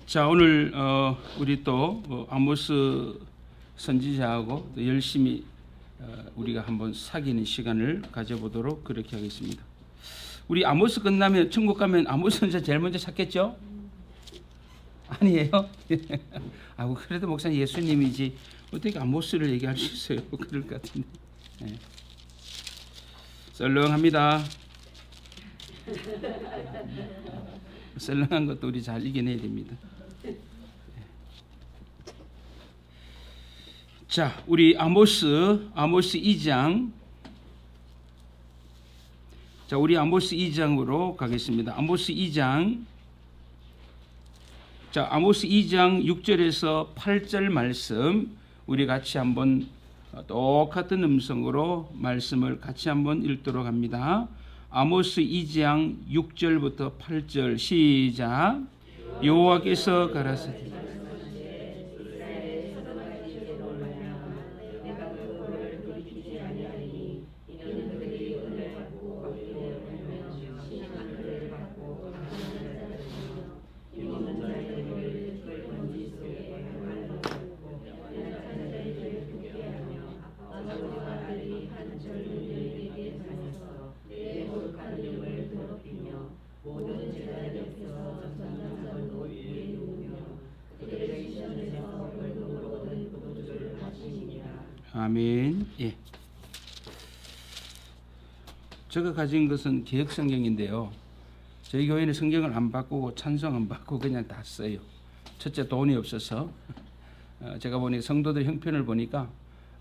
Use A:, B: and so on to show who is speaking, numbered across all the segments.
A: 자, 오늘 우리 또 아모스 선지자하고 또 열심히 우리가 한번 사귀는 시간을 가져보도록 그렇게 하겠습니다. 우리 아모스 끝나면 천국 가면 아모스 선지자 제일 먼저 찾겠죠? 아니에요? 아, 그래도 목사님 예수님이지 어떻게 아모스를 얘기할 수 있어요? 그럴 것 같은데. 네. 썰렁합니다. 썰렁한 것도 우리 잘 이겨내야 됩니다. 자, 우리 아모스 2장. 자, 우리 아모스 2장으로 가겠습니다. 아모스 2장. 자, 아모스 2장 6절에서 8절 말씀 우리 같이 한번 똑같은 음성으로 말씀을 같이 한번 읽도록 합니다. 아모스 2장 6절부터 8절 시작. 여호와께서 가라사대 아멘. 예. 제가 가진 것은 개혁 성경인데요. 저희 교회는 성경을 안 바꾸고 찬송 안 바꾸고 그냥 다 써요. 첫째 돈이 없어서 제가 보니 성도들 형편을 보니까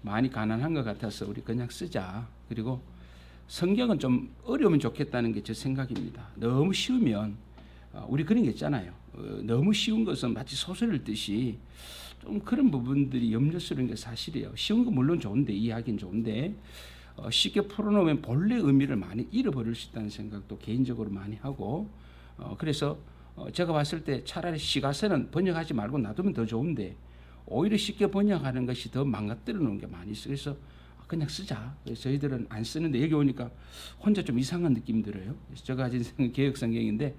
A: 많이 가난한 것 같아서 우리 그냥 쓰자. 그리고 성경은 좀 어려우면 좋겠다는 게 제 생각입니다. 너무 쉬우면 우리 그런 게 있잖아요. 너무 쉬운 것은 마치 소설 읽듯이 좀 그런 부분들이 염려스러운 게 사실이에요. 쉬운 거 물론 좋은데 이해하기는 좋은데 쉽게 풀어놓으면 본래 의미를 많이 잃어버릴 수 있다는 생각도 개인적으로 많이 하고 그래서 제가 봤을 때 차라리 시가서는 번역하지 말고 놔두면 더 좋은데 오히려 쉽게 번역하는 것이 더 망가뜨려 놓은 게 많이 있어요. 그래서 그냥 쓰자. 그래서 저희들은 안 쓰는데 여기 오니까 혼자 좀 이상한 느낌이 들어요. 그래서 제가 가진 개혁 성경인데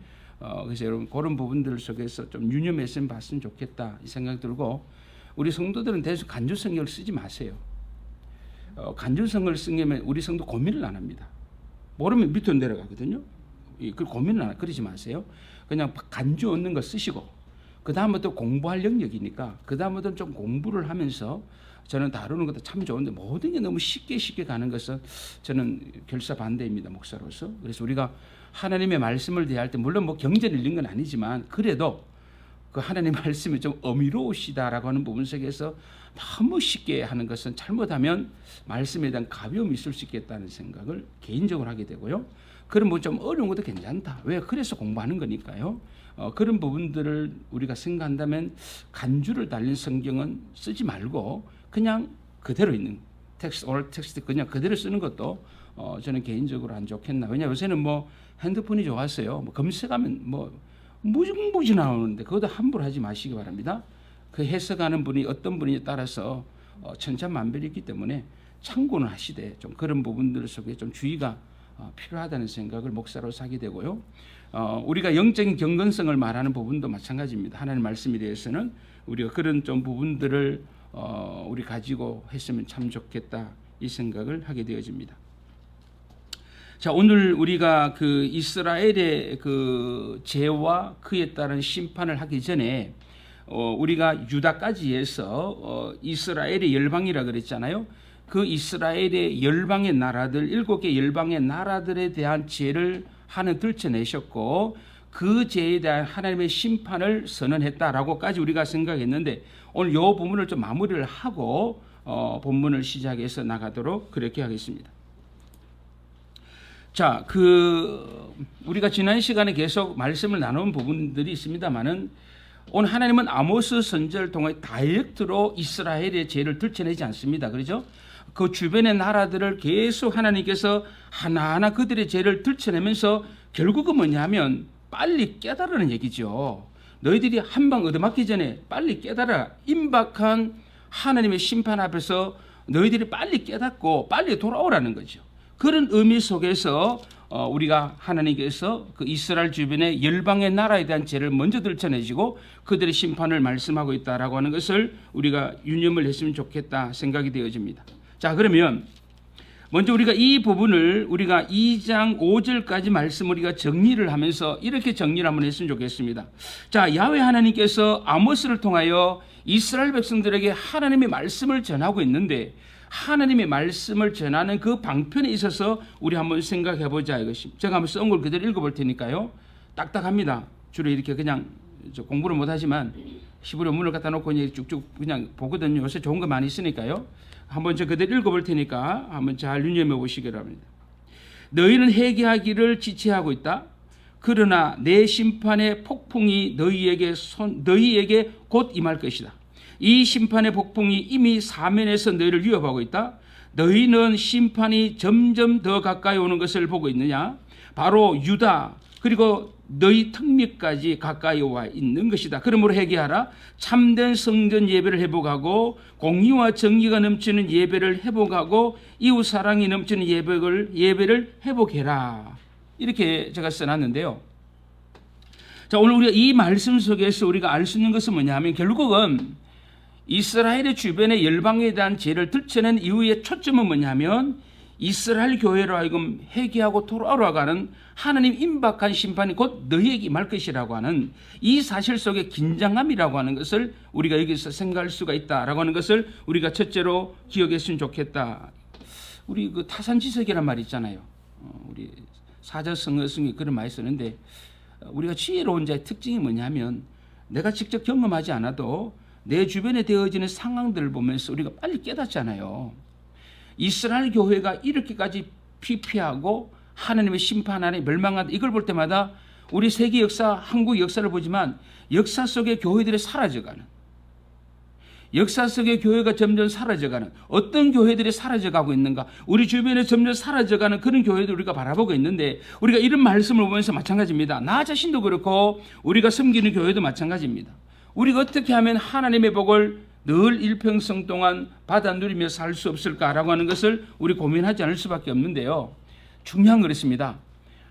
A: 그래서 여러분 그런 부분들 속에서 좀 유념해서 봤으면 좋겠다 이 생각 들고 우리 성도들은 대수 간주 성경을 쓰지 마세요. 간주 성경을 쓰면 우리 성도 고민을 안 합니다. 모르면 밑으로 내려가거든요. 그 고민을 안 그러지 마세요. 그냥 간주 얻는 거 쓰시고 그 다음부터 공부할 영역이니까 그 다음부터는 좀 공부를 하면서 저는 다루는 것도 참 좋은데 모든 게 너무 쉽게 가는 것은 저는 결사 반대입니다. 목사로서. 그래서 우리가 하나님의 말씀을 대할 때 물론 뭐 경전을 읽는 건 아니지만 그래도 그 하나님의 말씀이 좀 어미로우시다라고 하는 부분 속에서 너무 쉽게 하는 것은 잘못하면 말씀에 대한 가벼움이 있을 수 있겠다는 생각을 개인적으로 하게 되고요. 그런 뭐 좀 어려운 것도 괜찮다. 왜? 그래서 공부하는 거니까요. 그런 부분들을 우리가 생각한다면 간주를 달린 성경은 쓰지 말고 그냥 그대로 있는 텍스트, 오늘 텍스트 그냥 그대로 쓰는 것도 저는 개인적으로 안 좋겠나. 왜냐 요새는 뭐 핸드폰이 좋았어요. 뭐 검색하면 뭐 무지무지 나오는데 그것도 함부로 하지 마시기 바랍니다. 그 해석하는 분이 어떤 분에 따라서 천차만별이 있기 때문에 참고는 하시되 좀 그런 부분들 속에 좀 주의가 필요하다는 생각을 목사로서 하게 되고요. 우리가 영적인 경건성을 말하는 부분도 마찬가지입니다. 하나님 말씀에 대해서는 우리가 그런 좀 부분들을 우리 가지고 했으면 참 좋겠다 이 생각을 하게 되어집니다. 자, 오늘 우리가 그 이스라엘의 그 죄와 그에 따른 심판을 하기 전에 우리가 유다까지 해서 이스라엘의 열방이라 그랬잖아요. 그 이스라엘의 열방의 나라들 7개 열방의 나라들에 대한 죄를 하나님 들춰내셨고 그 죄에 대한 하나님의 심판을 선언했다라고까지 우리가 생각했는데 오늘 이 부분을 좀 마무리를 하고 본문을 시작해서 나가도록 그렇게 하겠습니다. 자, 우리가 지난 시간에 계속 말씀을 나눈 부분들이 있습니다만은 오늘 하나님은 아모스 선지자를 통해 다이렉트로 이스라엘의 죄를 들춰내지 않습니다. 그렇죠? 그 주변의 나라들을 계속 하나님께서 하나하나 그들의 죄를 들춰내면서 결국은 뭐냐면 빨리 깨달으라는 얘기죠. 너희들이 한 방 얻어맞기 전에 빨리 깨달아. 임박한 하나님의 심판 앞에서 너희들이 빨리 깨닫고 빨리 돌아오라는 거죠. 그런 의미 속에서 우리가 하나님께서 그 이스라엘 주변의 열방의 나라에 대한 죄를 먼저 들춰내시고 그들의 심판을 말씀하고 있다라고 하는 것을 우리가 유념을 했으면 좋겠다 생각이 되어집니다. 자, 그러면 먼저 우리가 이 부분을 우리가 2장 5절까지 말씀 우리가 정리를 하면서 이렇게 정리를 한번 했으면 좋겠습니다. 자, 야훼 하나님께서 아모스를 통하여 이스라엘 백성들에게 하나님의 말씀을 전하고 있는데 하나님의 말씀을 전하는 그 방편에 있어서 우리 한번 생각해 보자 이것입니다. 제가 한번 쓴 걸 그대로 읽어볼 테니까요. 딱딱합니다. 주로 이렇게 그냥 공부를 못하지만 히브리 문을 갖다 놓고 쭉쭉 그냥 보거든요. 요새 좋은 거 많이 있으니까요. 한번 저 그대로 읽어볼 테니까 한번 잘 유념해 보시기 바랍니다. 너희는 회개하기를 지체하고 있다. 그러나 내 심판의 폭풍이 너희에게 곧 임할 것이다. 이 심판의 폭풍이 이미 사면에서 너희를 위협하고 있다. 너희는 심판이 점점 더 가까이 오는 것을 보고 있느냐? 바로 유다 그리고 너희 턱밑까지 가까이 와 있는 것이다. 그러므로 회개하라. 참된 성전 예배를 회복하고 공의와 정의가 넘치는 예배를 회복하고 이웃 사랑이 넘치는 예배를 회복해라. 이렇게 제가 써놨는데요. 자, 오늘 우리가 이 말씀 속에서 우리가 알 수 있는 것은 뭐냐면 결국은 이스라엘의 주변의 열방에 대한 죄를 들춰낸 이후의 초점은 뭐냐면 이스라엘 교회로 하여금 회개하고 돌아가는 하나님 임박한 심판이 곧 너희에게 임할 것이라고 하는 이 사실 속의 긴장감이라고 하는 것을 우리가 여기서 생각할 수가 있다라고 하는 것을 우리가 첫째로 기억했으면 좋겠다. 우리 그 타산지석이란 말 있잖아요. 우리 사자성어성이 그런 말이 쓰는데 우리가 지혜로운 자의 특징이 뭐냐면 내가 직접 경험하지 않아도 내 주변에 되어지는 상황들을 보면서 우리가 빨리 깨닫잖아요. 이스라엘 교회가 이렇게까지 피폐하고 하나님의 심판 안에 멸망한다. 이걸 볼 때마다 우리 세계 역사, 한국 역사를 보지만 역사 속의 교회들이 사라져가는, 역사 속의 교회가 점점 사라져가는, 어떤 교회들이 사라져가고 있는가, 우리 주변에 점점 사라져가는 그런 교회들 우리가 바라보고 있는데 우리가 이런 말씀을 보면서 마찬가지입니다. 나 자신도 그렇고 우리가 섬기는 교회도 마찬가지입니다. 우리가 어떻게 하면 하나님의 복을 늘 일평생 동안 받아 누리며 살 수 없을까라고 하는 것을 우리 고민하지 않을 수밖에 없는데요. 중요한 그렇습니다.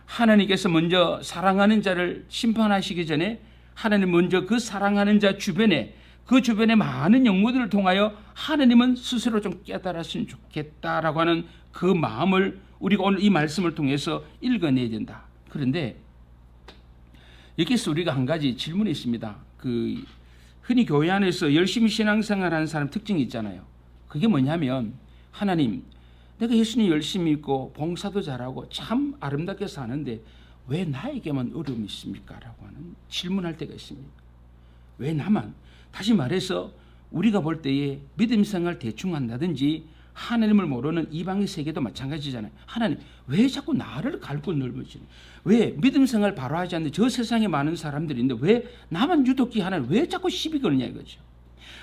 A: 하나님께서 먼저 사랑하는 자를 심판하시기 전에 하나님 먼저 그 사랑하는 자 주변에 그 주변의 많은 영혼들을 통하여 하나님은 스스로 좀 깨달았으면 좋겠다라고 하는 그 마음을 우리가 오늘 이 말씀을 통해서 읽어내야 된다. 그런데 여기서 우리가 한 가지 질문이 있습니다. 흔히 교회 안에서 열심히 신앙생활하는 사람 특징이 있잖아요. 그게 뭐냐면 하나님, 내가 예수님 열심히 믿고 봉사도 잘하고 참 아름답게 사는데 왜 나에게만 어려움이 있습니까? 라고 하는 질문할 때가 있습니다. 왜 나만? 다시 말해서 우리가 볼 때에 믿음 생활 대충 한다든지 하나님을 모르는 이방의 세계도 마찬가지잖아요. 하나님, 왜 자꾸 나를 갈고 넓으시는? 왜 믿음 생활 바로 하지 않는데 저 세상에 많은 사람들이 있는데 왜 나만 유독히 하나님 왜 자꾸 시비 거느냐 이거죠.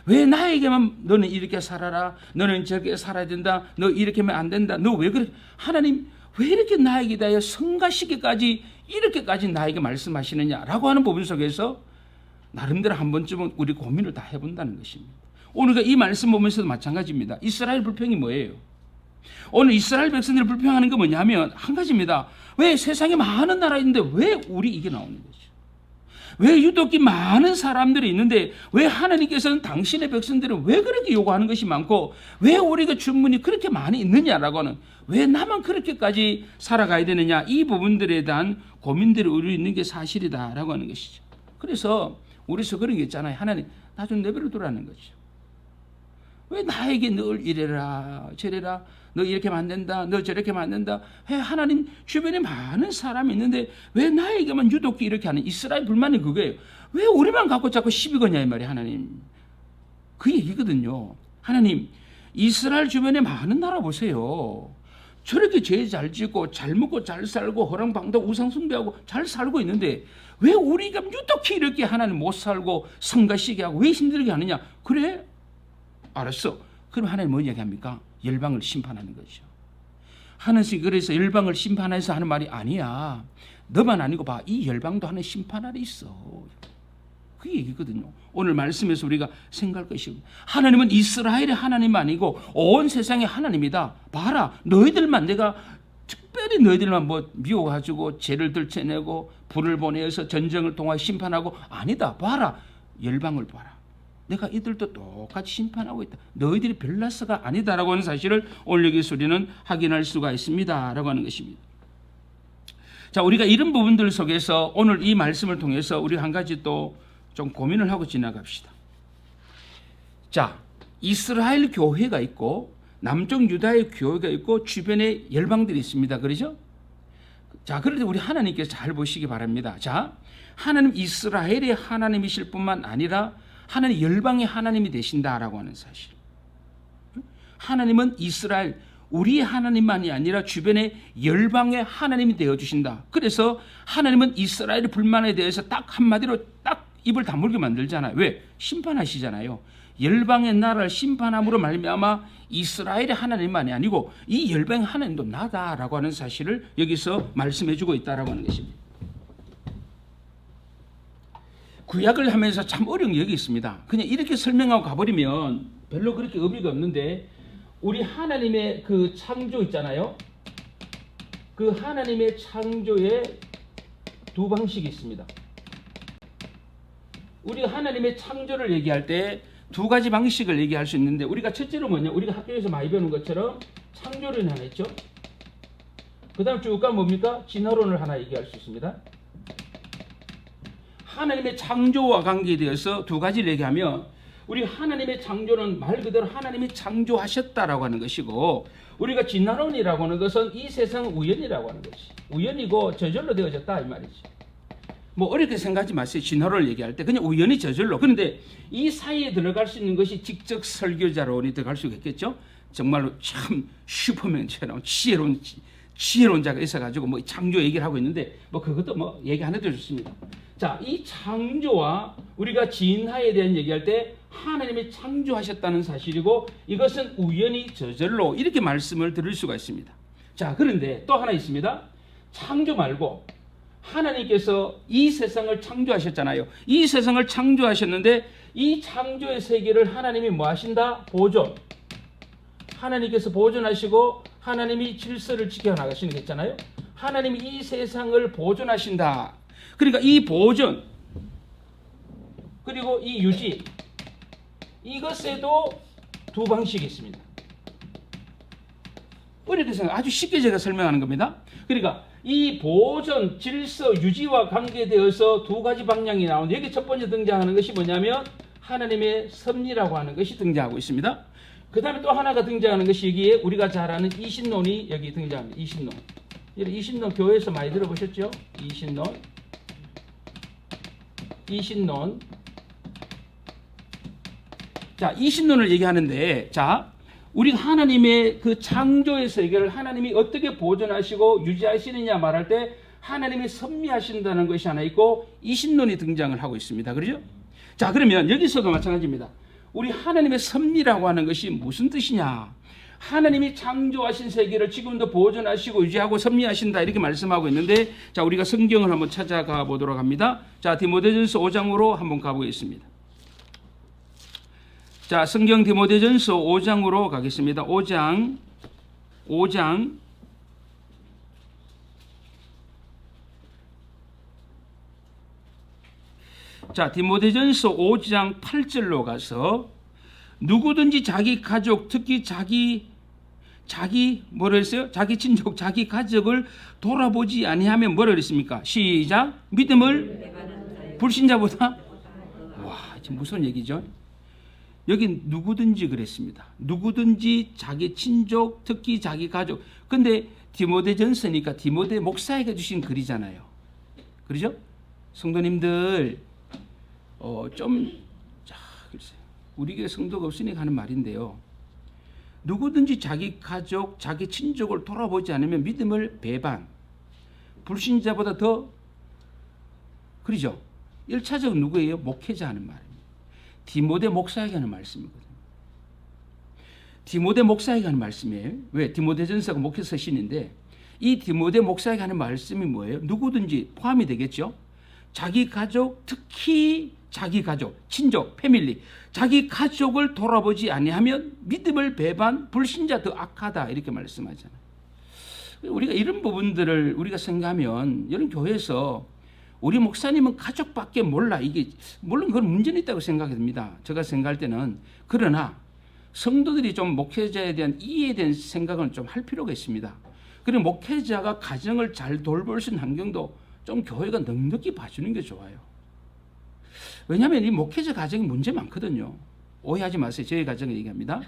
A: 왜 나에게만 너는 이렇게 살아라, 너는 저렇게 살아야 된다, 너 이렇게 하면 안 된다, 너 왜 그래? 하나님 왜 이렇게 나에게 대하여 성가시기까지 이렇게까지 나에게 말씀하시느냐라고 하는 부분 속에서 나름대로 한 번쯤은 우리 고민을 다 해본다는 것입니다. 오늘 이 말씀 보면서도 마찬가지입니다. 이스라엘 불평이 뭐예요? 오늘 이스라엘 백성들이 불평하는 게 뭐냐면 한 가지입니다. 왜 세상에 많은 나라 있는데 왜 우리 이게 나오는 거죠? 왜 유독히 많은 사람들이 있는데 왜 하나님께서는 당신의 백성들을 왜 그렇게 요구하는 것이 많고 왜 우리가 주문이 그렇게 많이 있느냐라고 하는, 왜 나만 그렇게까지 살아가야 되느냐, 이 부분들에 대한 고민들이 우리 있는 게 사실이다라고 하는 것이죠. 그래서 우리서 그런 게 있잖아요. 하나님 나 좀 내버려두라는 거죠. 왜 나에게 늘 이래라 저래라, 너 이렇게 하면 안 된다, 너 저렇게 하면 안 된다. 왜 하나님 주변에 많은 사람이 있는데 왜 나에게만 유독히 이렇게 하는, 이스라엘 불만이 그거예요. 왜 우리만 갖고 자꾸 시비 거냐 이 말이에요. 하나님 그 얘기거든요. 하나님 이스라엘 주변에 많은 나라 보세요. 저렇게 죄 잘 짓고 잘 먹고 잘 살고 허랑방다 우상 숭배하고 잘 살고 있는데 왜 우리가 유독히 이렇게 하나님 못 살고 성가시게 하고 왜 힘들게 하느냐. 그래? 알았어. 그럼 하나님 뭔 얘기합니까? 열방을 심판하는 거죠. 하나님이 그래서 열방을 심판해서 하는 말이 아니야. 너만 아니고 봐. 이 열방도 하나님 심판 아래 있어. 그 얘기거든요. 오늘 말씀에서 우리가 생각할 것이고, 하나님은 이스라엘의 하나님 아니고 온 세상의 하나님이다. 봐라. 너희들만 내가 특별히 너희들만 뭐 미워가지고 죄를 들춰내고 불을 보내서 전쟁을 통하여 심판하고 아니다. 봐라. 열방을 봐라. 내가 이들도 똑같이 심판하고 있다. 너희들이 별나스가 아니다라고 하는 사실을 오늘 여기서 우리는 확인할 수가 있습니다라고 하는 것입니다. 자, 우리가 이런 부분들 속에서 오늘 이 말씀을 통해서 우리 한 가지 또 좀 고민을 하고 지나갑시다. 자, 이스라엘 교회가 있고 남쪽 유다의 교회가 있고 주변에 열방들이 있습니다. 그렇죠? 자, 그런데 우리 하나님께서 잘 보시기 바랍니다. 자, 하나님 이스라엘의 하나님이실 뿐만 아니라 하나님 열방의 하나님이 되신다라고 하는 사실. 하나님은 이스라엘 우리의 하나님만이 아니라 주변의 열방의 하나님이 되어주신다. 그래서 하나님은 이스라엘의 불만에 대해서 딱 한마디로 딱 입을 다물게 만들잖아요. 왜? 심판하시잖아요. 열방의 나라를 심판함으로 말미암아 이스라엘의 하나님만이 아니고 이 열방의 하나님도 나다라고 하는 사실을 여기서 말씀해주고 있다라고 하는 것입니다. 구약을 하면서 참 어려운 게 여기 있습니다. 그냥 이렇게 설명하고 가버리면 별로 그렇게 의미가 없는데 우리 하나님의 그 창조 있잖아요. 그 하나님의 창조에 두 방식이 있습니다. 우리가 하나님의 창조를 얘기할 때 두 가지 방식을 얘기할 수 있는데 우리가 첫째로 뭐냐? 우리가 학교에서 많이 배우는 것처럼 창조론이 하나 있죠. 그 다음 쭉 가면 뭡니까? 진화론을 하나 얘기할 수 있습니다. 하나님의 창조와 관계에 대해서 두 가지를 얘기하면 우리 하나님의 창조는 말 그대로 하나님이 창조하셨다라고 하는 것이고 우리가 진화론이라고 하는 것은 이 세상은 우연이라고 하는 것이 우연이고 저절로 되어졌다 이 말이지. 뭐 어렵게 생각하지 마세요. 진화론을 얘기할 때 그냥 우연히 저절로. 그런데 이 사이에 들어갈 수 있는 것이 직접 설교자론이 들어갈 수 있겠죠. 정말로 참 슈퍼맨처럼 지혜로운 자가 있어가지고 뭐 창조 얘기를 하고 있는데 뭐 그것도 뭐 얘기 안 해도 좋습니다. 자, 이 창조와 우리가 진화에 대한 얘기할 때 하나님이 창조하셨다는 사실이고 이것은 우연히 저절로 이렇게 말씀을 들을 수가 있습니다. 자, 그런데 또 하나 있습니다. 창조 말고 하나님께서 이 세상을 창조하셨잖아요. 이 세상을 창조하셨는데 이 창조의 세계를 하나님이 뭐 하신다? 보존. 하나님께서 보존하시고 하나님이 질서를 지켜나가시는 게 있잖아요. 하나님이 이 세상을 보존하신다. 그러니까 이 보존 그리고 이 유지 이것에도 두 방식이 있습니다. 어렵게 생각 아주 쉽게 제가 설명하는 겁니다. 그러니까 이 보존, 질서, 유지와 관계되어서 두 가지 방향이 나오는데 여기 첫 번째 등장하는 것이 뭐냐면 하나님의 섭리라고 하는 것이 등장하고 있습니다. 그 다음에 또 하나가 등장하는 것이 여기에 우리가 잘 아는 이신론이 여기 등장합니다. 이신론. 이신론 교회에서 많이 들어보셨죠? 이신론. 자, 이신론을 얘기하는데 자, 우리 하나님의 그 창조의 세계를 하나님이 어떻게 보존하시고 유지하시느냐 말할 때 하나님이 섭리하신다는 것이 하나 있고 이신론이 등장을 하고 있습니다. 그렇죠? 자, 그러면 여기서도 마찬가지입니다. 우리 하나님의 섭리라고 하는 것이 무슨 뜻이냐? 하나님이 창조하신 세계를 지금도 보존하시고 유지하고 섭리하신다 이렇게 말씀하고 있는데 자, 우리가 성경을 한번 찾아가 보도록 합니다. 자, 디모데전서 5장으로 한번 가보겠습니다. 자, 성경 디모데전서 5장으로 가겠습니다. 5장. 자, 디모데전서 5장 8절로 가서 누구든지 자기 가족, 특히 자기 뭐라 했어요? 자기 친족, 자기 가족을 돌아보지 아니하면 뭐라 그랬습니까? 시작. 믿음을 불신자보다 와, 지금 무슨 얘기죠? 여기 누구든지 그랬습니다. 누구든지 자기 친족, 특히 자기 가족. 근데 디모데전서니까 디모데 목사에게 주신 글이잖아요. 그렇죠? 성도님들 글쎄요. 우리 교회 성도가 없으니까 하는 말인데요. 누구든지 자기 가족, 자기 친족을 돌아보지 않으면 믿음을 배반, 불신자보다 더 그러죠? 1차적으로 누구예요? 목회자 하는 말입니다. 디모데 목사에게 하는 말씀이거든요. 디모데 목사에게 하는 말씀이에요. 왜? 디모데전서가 목회서 신인데 이 디모데 목사에게 하는 말씀이 뭐예요? 누구든지 포함이 되겠죠. 자기 가족, 특히 자기 가족, 친족, 패밀리, 자기 가족을 돌아보지 아니하면 믿음을 배반, 불신자 더 악하다 이렇게 말씀하잖아요. 우리가 이런 부분들을 우리가 생각하면 이런 교회에서 우리 목사님은 가족밖에 몰라. 이게 물론 그건 문제는 있다고 생각이 듭니다. 제가 생각할 때는. 그러나 성도들이 좀 목회자에 대한 이해에 대한 생각을 좀 할 필요가 있습니다. 그리고 목회자가 가정을 잘 돌볼 수 있는 환경도 좀 교회가 넉넉히 봐주는 게 좋아요. 왜냐하면 이 목회자 가정이 문제 많거든요. 오해하지 마세요. 저희 가정을 얘기합니다.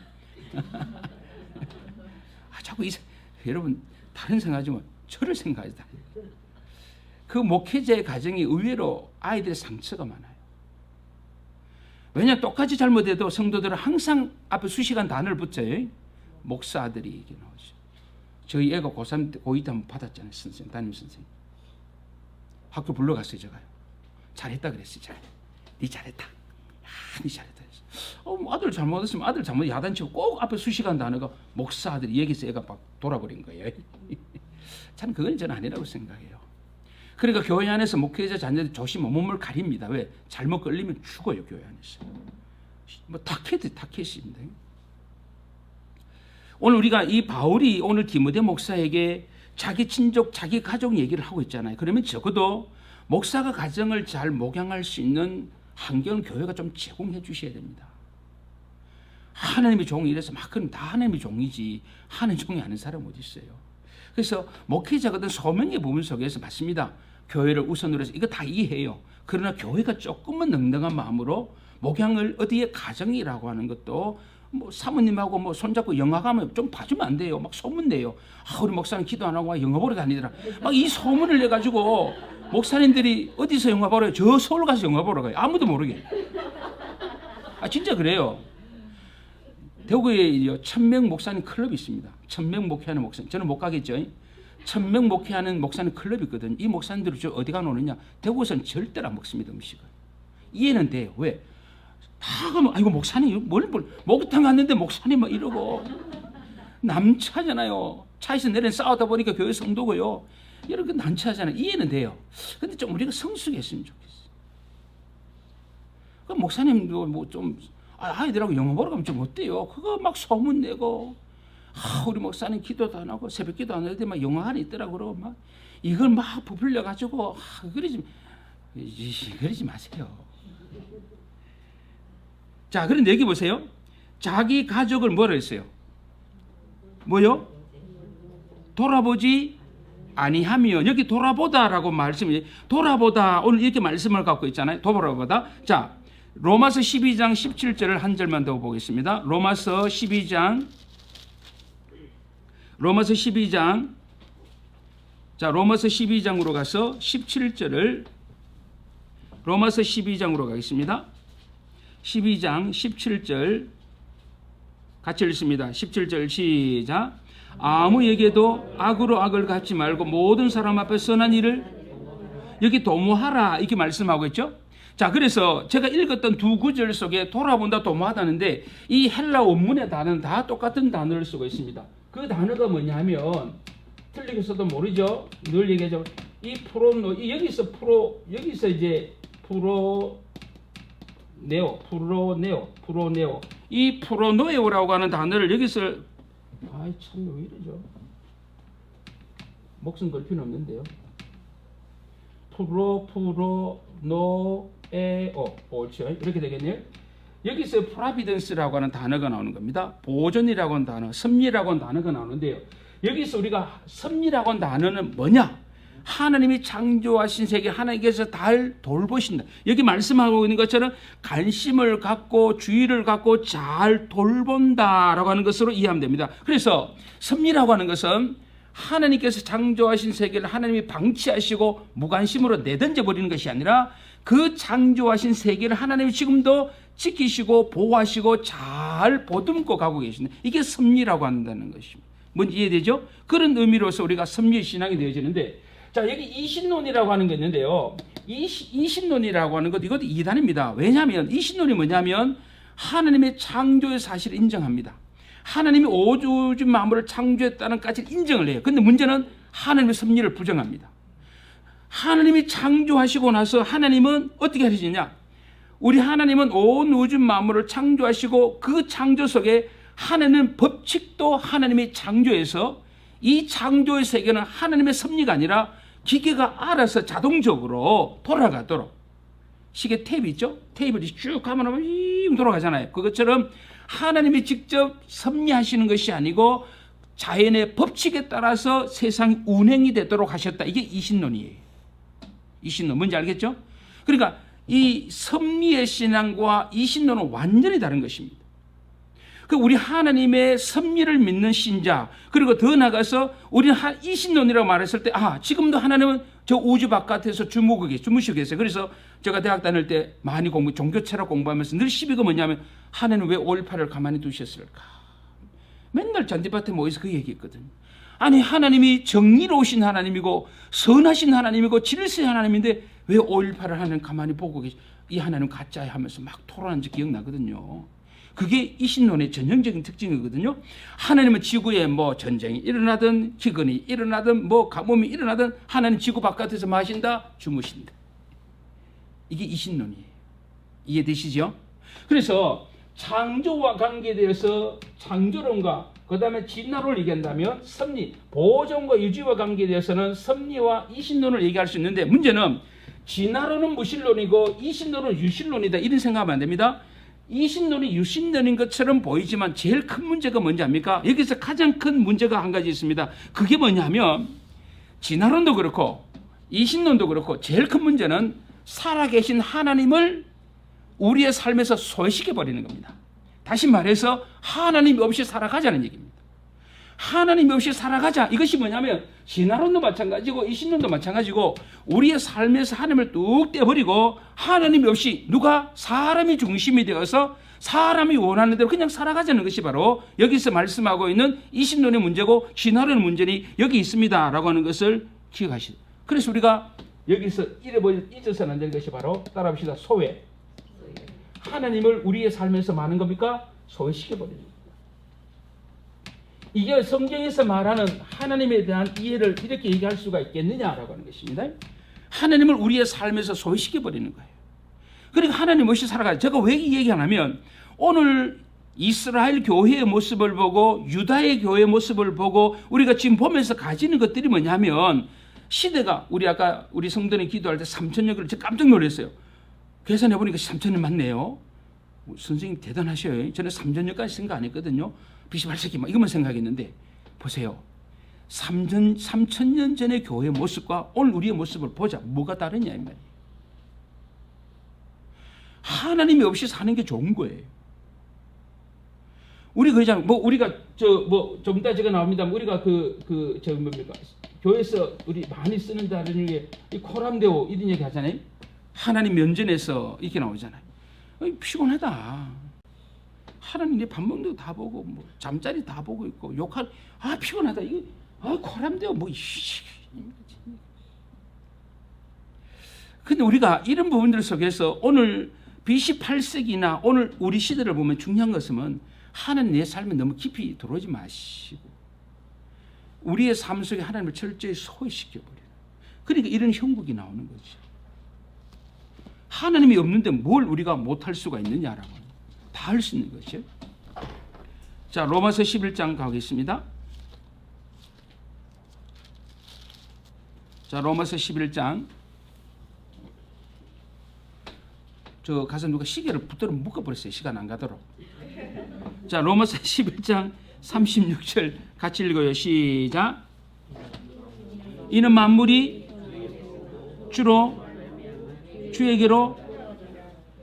A: 자꾸 여러분 다른 생각하지 마. 저를 생각하자. 그 목회자의 가정이 의외로 아이들의 상처가 많아요. 왜냐 똑같이 잘못해도 성도들은 항상 앞에 수식한 단어를 붙여요. 목사 아들이 얘기 나오죠. 저희 애가 고3 때 고2 때 한번 받았잖아요. 선생님, 담임 선생님. 학교 불러갔어요. 제가요. 잘했다 그랬어요. 네 잘했다. 네 잘했다. 아들 잘못했으면 아들 잘못 야단치고 꼭 앞에 수식한 단어가 목사 아들이 여기서 애가 막 돌아버린 거예요. 참 그건 저는 아니라고 생각해요. 그러니까 교회 안에서 목회자 자녀들 조심 몸을 가립니다. 왜? 잘못 걸리면 죽어요. 교회 안에서. 뭐 타켓입니다. 오늘 우리가 이 바울이 오늘 디모데 목사에게 자기 친족, 자기 가족 얘기를 하고 있잖아요. 그러면 적어도 목사가 가정을 잘 목양할 수 있는 환경을 교회가 좀 제공해 주셔야 됩니다. 하나님의 종이 이래서 막 그럼 다 하나님의 종이지 하나님의 종이 아닌 사람 어디 있어요? 그래서 목회자가 어떤 소명의 부분 속에서 맞습니다. 교회를 우선으로 해서 이거 다 이해해요. 그러나 교회가 조금은 넉넉한 마음으로 목양을 어디에 가정이라고 하는 것도 뭐 사모님하고 뭐 손잡고 영화 가면 좀 봐주면 안 돼요. 막 소문내요. 우리 목사는 기도 안 하고 영화 보러 다니더라. 막 이 소문을 내 가지고 목사님들이 어디서 영화 보러 가요? 저 서울 가서 영화 보러 가요. 아무도 모르게. 진짜 그래요. 대구에 1000명 목사님 클럽이 있습니다. 1000명 목회하는 목사님. 저는 못 가겠죠. 1000명 목회하는 목사님 클럽이 있거든요. 이 목사님들이 어디 가노느냐? 대구에서는 절대로 안 먹습니다. 음식을. 이해는 돼요. 왜? 다 가면 아이고 목사님 뭘 목욕탕 갔는데 목사님 막 이러고 남차잖아요. 차에서 내려 싸우다 보니까 교회 성도고요. 이렇게 난처하잖아요. 이해는 돼요. 근데 좀 우리가 성숙했으면 좋겠어요. 그 목사님도 뭐 좀 아이들하고 영화 보러 가면 좀 어때요? 그거 막 소문내고 우리 목사님 기도도 안 하고 새벽 기도 안 하는데 막 영화 안에 있더라고 그러고 막 이걸 막 부풀려 가지고 그러지 마세요. 자, 그런데 여기 보세요. 자기 가족을 뭐라 했어요? 뭐요? 돌아보지 아니하며. 여기 돌아보다라고 말씀이 돌아보다 오늘 이렇게 말씀을 갖고 있잖아요. 돌아보다. 자, 로마서 12장 17절을 한 절만 더 보겠습니다. 로마서 12장 자, 로마서 12장으로 가서 17절을 로마서 12장으로 가겠습니다. 12장 17절 같이 읽습니다. 17절 시작. 아무에게도 악으로 악을 갚지 말고 모든 사람 앞에 선한 일을 여기 도모하라 이렇게 말씀하고 있죠. 자, 그래서 제가 읽었던 두 구절 속에 돌아본다 도모하다는데 이 헬라 원문의 단어는 다 똑같은 단어를 쓰고 있습니다. 그 단어가 뭐냐면 틀리겠어도 모르죠. 늘 얘기하죠. 이 여기서 이제 프로네오 이 프로노에오라고 하는 단어를 여기서 참 왜 이러죠? 목숨 걸 필요는 없는데요. 프로노에오 옳죠? 이렇게 되겠네요. 여기서 프라비던스라고 하는 단어가 나오는 겁니다. 보존이라고 하는 단어, 섭리라고 하는 단어가 나오는데요. 여기서 우리가 섭리라고 하는 단어는 뭐냐? 하나님이 창조하신 세계 하나님께서 잘 돌보신다. 여기 말씀하고 있는 것처럼 관심을 갖고 주의를 갖고 잘 돌본다라고 하는 것으로 이해하면 됩니다. 그래서 섭리라고 하는 것은 하나님께서 창조하신 세계를 하나님이 방치하시고 무관심으로 내던져 버리는 것이 아니라 그 창조하신 세계를 하나님이 지금도 지키시고 보호하시고 잘 보듬고 가고 계신다. 이게 섭리라고 한다는 것입니다. 뭔지 이해되죠? 그런 의미로서 우리가 섭리의 신앙이 되어지는데, 자, 여기 이신론이라고 하는 게 있는데요. 이신론이라고 하는 것, 이것도 이단입니다. 왜냐하면 이신론이 뭐냐면 하나님의 창조의 사실을 인정합니다. 하나님이 오주 만물을 창조했다는 까지를 인정을 해요. 근데 문제는 하나님의 섭리를 부정합니다. 하나님이 창조하시고 나서 하나님은 어떻게 하시느냐? 우리 하나님은 온 우주 만물을 창조하시고 그 창조 속에 하나님은 법칙도 하나님이 창조해서 이 창조의 세계는 하나님의 섭리가 아니라 기계가 알아서 자동적으로 돌아가도록, 시계 테이프 있죠? 테이프를 쭉 가면 돌아가잖아요. 그것처럼 하나님이 직접 섭리하시는 것이 아니고 자연의 법칙에 따라서 세상이 운행이 되도록 하셨다. 이게 이신론이에요. 이신론 뭔지 알겠죠? 그러니까 이 섭리의 신앙과 이신론은 완전히 다른 것입니다. 우리 하나님의 섭리를 믿는 신자, 그리고 더 나아가서 우리는 이신론이라고 말했을 때, 지금도 하나님은 저 우주 바깥에서 주무시고 계세요. 그래서 제가 대학 다닐 때 많이 종교철학 공부하면서 늘 시비가 뭐냐면, 하나님은 왜 5.18을 가만히 두셨을까? 맨날 잔디밭에 모여서 그 얘기했거든요. 아니, 하나님이 정의로우신 하나님이고 선하신 하나님이고 질서의 하나님인데 왜 5.18을 하나님 가만히 보고 계시? 이 하나님 가짜야 하면서 막 토론한 지 기억나거든요. 그게 이신론의 전형적인 특징이거든요. 하나님은 지구에 뭐 전쟁이 일어나든 기근이 일어나든 뭐 가뭄이 일어나든 하나님 지구 바깥에서 뭐 하신다? 주무신다. 이게 이신론이에요. 이해되시죠? 그래서 창조와 관계되어서 창조론과 그 다음에 진화론을 얘기한다면 섭리, 보존과 유지와 관계되어서는 섭리와 이신론을 얘기할 수 있는데, 문제는 진화론은 무신론이고 이신론은 유신론이다, 이런 생각하면 안 됩니다. 이신론이 유신론인 것처럼 보이지만 제일 큰 문제가 뭔지 압니까? 여기서 가장 큰 문제가 한 가지 있습니다. 그게 뭐냐면 진화론도 그렇고 이신론도 그렇고 제일 큰 문제는 살아계신 하나님을 우리의 삶에서 소외시켜버리는 겁니다. 다시 말해서 하나님 없이 살아가자는 얘기입니다. 하나님 없이 살아가자. 이것이 뭐냐면 진화론도 마찬가지고 이신론도 마찬가지고 우리의 삶에서 하나님을 뚝 떼버리고 하나님 없이 누가 사람이 중심이 되어서 사람이 원하는 대로 그냥 살아가자는 것이 바로 여기서 말씀하고 있는 이신론의 문제고 진화론의 문제니 여기 있습니다 라고 하는 것을 기억하시죠. 그래서 우리가 여기서 잊어서는 안 될 것이 바로 따라합시다. 소외. 하나님을 우리의 삶에서 많은 겁니까? 소외시켜버리는 겁니다. 이게 성경에서 말하는 하나님에 대한 이해를 이렇게 얘기할 수가 있겠느냐라고 하는 것입니다. 하나님을 우리의 삶에서 소외시켜버리는 거예요. 그러니까 하나님 없이 살아가요. 제가 왜 이 얘기하냐면 오늘 이스라엘 교회의 모습을 보고 유다의 교회의 모습을 보고 우리가 지금 보면서 가지는 것들이 뭐냐면 시대가 우리 성도님 기도할 때 3,000년 제가 깜짝 놀랐어요. 계산해보니까 3,000년 맞네요. 선생님 대단하셔요. 저는 3,000년까지 생각 안 했거든요. BC 8세기 막 이것만 생각했는데 보세요. 3,000년 전의 교회의 모습과 오늘 우리의 모습을 보자. 뭐가 다르냐 이 말이에요. 하나님이 없이 사는 게 좋은 거예요. 우리 그러잖아요. 우리가 좀 이따 제가 나옵니다만 우리가 뭡니까? 교회에서 우리 많이 쓰는 다른 중에 이 코람데오 이런 얘기 하잖아요. 하나님 면전에서 이렇게 나오잖아요. 피곤하다. 하나님 내 밥 먹는 거 다 보고 뭐 잠자리 다 보고 있고 피곤하다. 이거 코람데오 근데 우리가 이런 부분들 속에서 오늘 BC 8세기나 오늘 우리 시대를 보면 중요한 것은 하나님 내 삶에 너무 깊이 들어오지 마시고 우리의 삶 속에 하나님을 철저히 소외시켜버려요. 그러니까 이런 형국이 나오는 거죠. 하나님이 없는데 뭘 우리가 못할 수가 있느냐라고 다 할 수 있는 것이죠. 자, 로마서 11장 가겠습니다. 자, 로마서 11장. 저 가서 누가 시계를 붙들어 묶어버렸어요. 시간 안 가도록. 자, 로마서 11장 36절 같이 읽어요. 시작. 이는 만물이 주로 주에게로,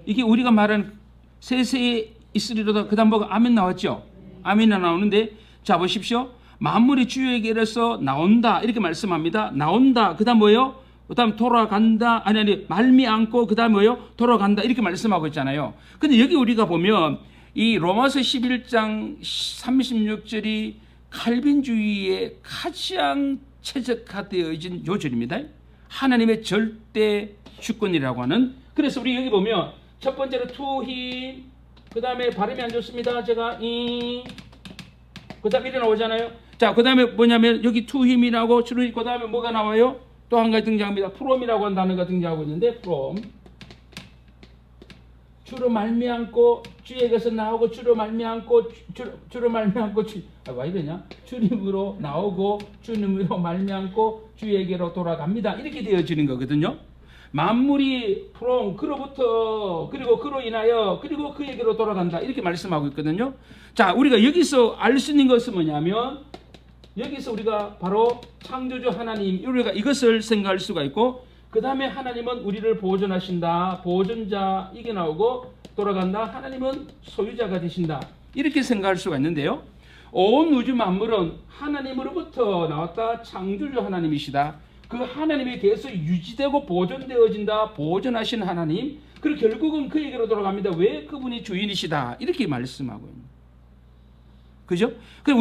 A: 이게 우리가 말하는 세세에 있으리로다. 그 다음 보고 아멘 나왔죠. 아멘이 나오는데 자 보십시오. 만물이 주에게로서 나온다 이렇게 말씀합니다. 나온다. 그 다음 뭐예요? 그 다음 돌아간다. 아니 말미암고 그 다음 뭐예요? 돌아간다 이렇게 말씀하고 있잖아요. 근데 여기 우리가 보면 이 로마서 11장 36절이 칼빈주의에 가장 최적화되어진 요절입니다. 하나님의 절대 주권이라고 하는. 그래서 우리 여기 보면 첫 번째로 to him, 그 다음에 발음이 안 좋습니다. 제가 그 다음에 이래 나오잖아요. 자, 그 다음에 뭐냐면 여기 to him이라고 주로 그 다음에 뭐가 나와요? 또 한 가지 등장합니다. from이라고 하는 단어가 등장하고 있는데 from 주로 말미암고 주에게서 나오고 주로 말미암고 주로 말미암고 왜 이러냐? 주님으로 나오고 주님으로 말미암고 주에게로 돌아갑니다. 이렇게 되어지는 거거든요. 만물이 from 그로부터 그리고 그로 인하여 그리고 그에게로 돌아간다. 이렇게 말씀하고 있거든요. 자, 우리가 여기서 알 수 있는 것은 뭐냐면 여기서 우리가 바로 창조주 하나님 우리가 이것을 생각할 수가 있고 그 다음에 하나님은 우리를 보존하신다. 보존자 이게 나오고 돌아간다. 하나님은 소유자가 되신다. 이렇게 생각할 수가 있는데요. 온 우주 만물은 하나님으로부터 나왔다. 창조주 하나님이시다. 그 하나님에 계속 유지되고 보존되어진다. 보존하신 하나님. 그리고 결국은 그에게로 돌아갑니다. 왜? 그분이 주인이시다. 이렇게 말씀하고 있는. 그죠? 그래서